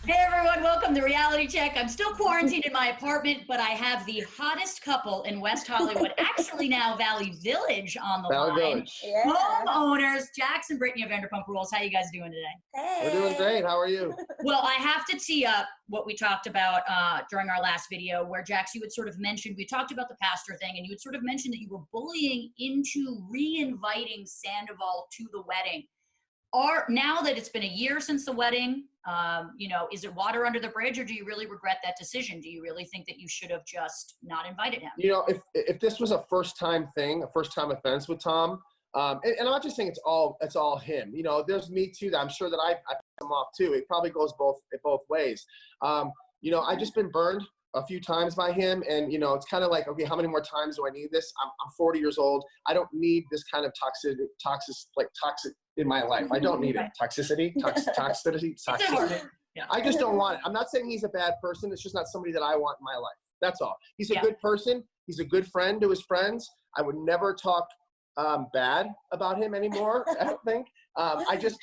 Hey everyone, welcome to Reality Check. I'm still quarantined in my apartment, but I have the hottest couple in West Hollywood, actually now Valley Village on the Valley line. Village. Yeah. Homeowners, Jax and Brittany of Vanderpump Rules. How you guys doing today? Hey. We're doing great. How are you? Well, I have to tee up what we talked about during our last video where, Jax, you had sort of mentioned, we talked about the pastor thing, and you had sort of mentioned that you were bullying into re-inviting Sandoval to the wedding. Now that it's been a year since the wedding, is it water under the bridge, or do you really regret that decision? Do you really think that you should have just not invited him? If this was a first-time thing, a first-time offense with Tom, and I'm not just saying it's all him. There's me too. That I'm sure that I picked him off too. It probably goes both ways. I just been burned a few times by him, and it's kind of like, okay, how many more times do I need this? I'm 40 years old. I don't need this kind of toxic in my life. I don't need it. Toxicity. Yeah. I just don't want it. I'm not saying he's a bad person. It's just not somebody that I want in my life. That's all. He's a good person. He's a good friend to his friends. I would never talk bad about him anymore. I don't think. I just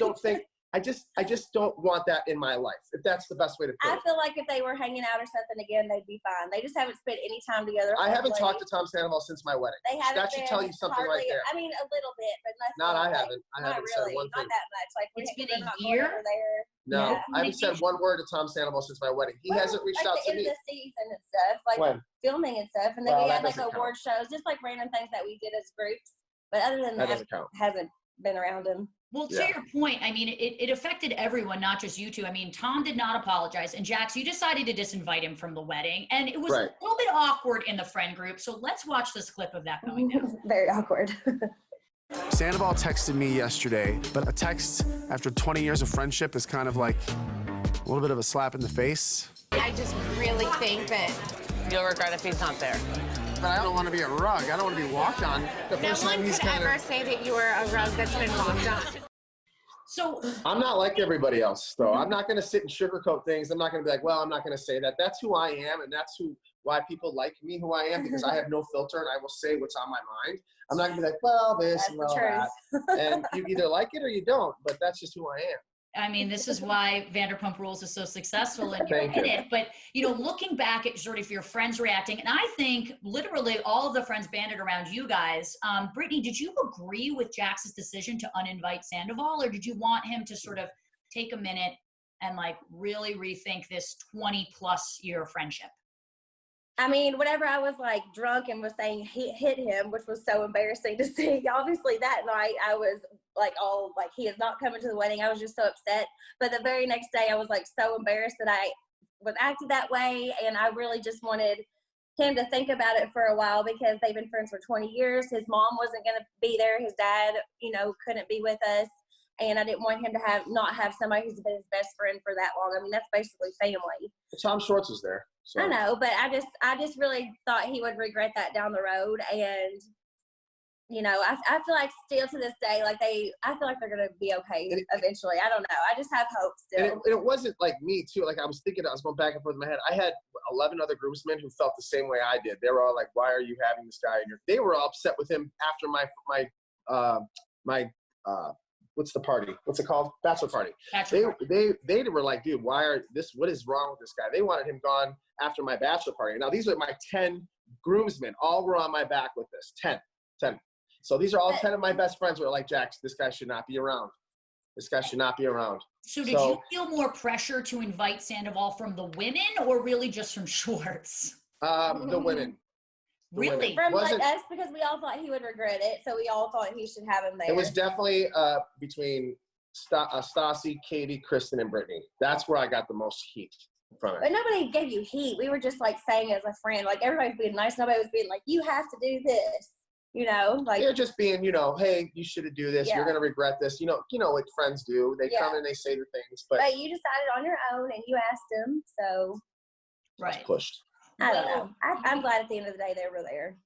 don't want that in my life, if that's the best way to put it. I feel like if they were hanging out or something again, they'd be fine. They just haven't spent any time together. I haven't talked to Tom Sandoval since my wedding. They haven't. That should tell you something right there. I mean, a little bit, but nothing. I haven't. I haven't really, said one thing. Not that much. Like, it's been a year. No, Yeah. I haven't said one word to Tom Sandoval since my wedding. He hasn't reached out to me. At the end of the season and stuff, like filming and stuff, and then we had like award shows, just like random things that we did as groups. But other than that, hasn't been around him. Well, to your point, I mean, it affected everyone, not just you two. I mean, Tom did not apologize. And Jax, you decided to disinvite him from the wedding. And it was a little bit awkward in the friend group. So let's watch this clip of that going down. Very awkward. Sandoval texted me yesterday, but a text after 20 years of friendship is kind of like a little bit of a slap in the face. I just really think that you'll regret if he's not there. But I don't want to be a rug. I don't want to be walked on. No one could ever say that you were a rug that's been walked on. So I'm not like everybody else, though. I'm not going to sit and sugarcoat things. I'm not going to be like, well, I'm not going to say that. That's who I am, and that's why people like me, who I am, because I have no filter, and I will say what's on my mind. I'm not going to be like, well, this and well, that. And you either like it or you don't, but that's just who I am. I mean, this is why Vanderpump Rules is so successful, and you're in it. But, looking back at sort of your friends reacting, and I think literally all of the friends banded around you guys. Brittany, did you agree with Jax's decision to uninvite Sandoval, or did you want him to sort of take a minute and like really rethink this 20+ year friendship? I mean, whenever I was like drunk and was saying he hit him, which was so embarrassing to see, obviously that night I was like all like, he is not coming to the wedding. I was just so upset. But the very next day I was like so embarrassed that I was acting that way. And I really just wanted him to think about it for a while because they've been friends for 20 years. His mom wasn't going to be there. His dad, couldn't be with us. And I didn't want him to not have somebody who's been his best friend for that long. I mean, that's basically family. Tom Schwartz is there. So. I know, but I just really thought he would regret that down the road. And, I feel like still to this day, I feel like they're going to be okay eventually. I don't know. I just have hope still. And it wasn't like me too. Like I was going back and forth in my head. I had 11 other groomsmen who felt the same way I did. They were all like, why are you having this guy? They were all upset with him after my what's the party? What's it called? Bachelor party. They were like, dude, what is wrong with this guy? They wanted him gone after my bachelor party. Now these are my 10 groomsmen. All were on my back with this. 10. So these are all 10 of my best friends who are like, Jax, this guy should not be around. This guy should not be around. So did you feel more pressure to invite Sandoval from the women or really just from Schwartz? The women. Really? From like us, because we all thought he would regret it, so we all thought he should have him there. It was definitely between Stassi, Katie, Kristen, and Brittany. That's where I got the most heat from it. But nobody gave you heat. We were just like saying as a friend, like everybody was being nice. Nobody was being like, you have to do this. Like they're just being, hey, you should do this. Yeah. You're gonna regret this. You know what friends do. They come and they say the things. But you decided on your own and you asked him, so right. Pushed. I don't know. I'm glad at the end of the day they were there.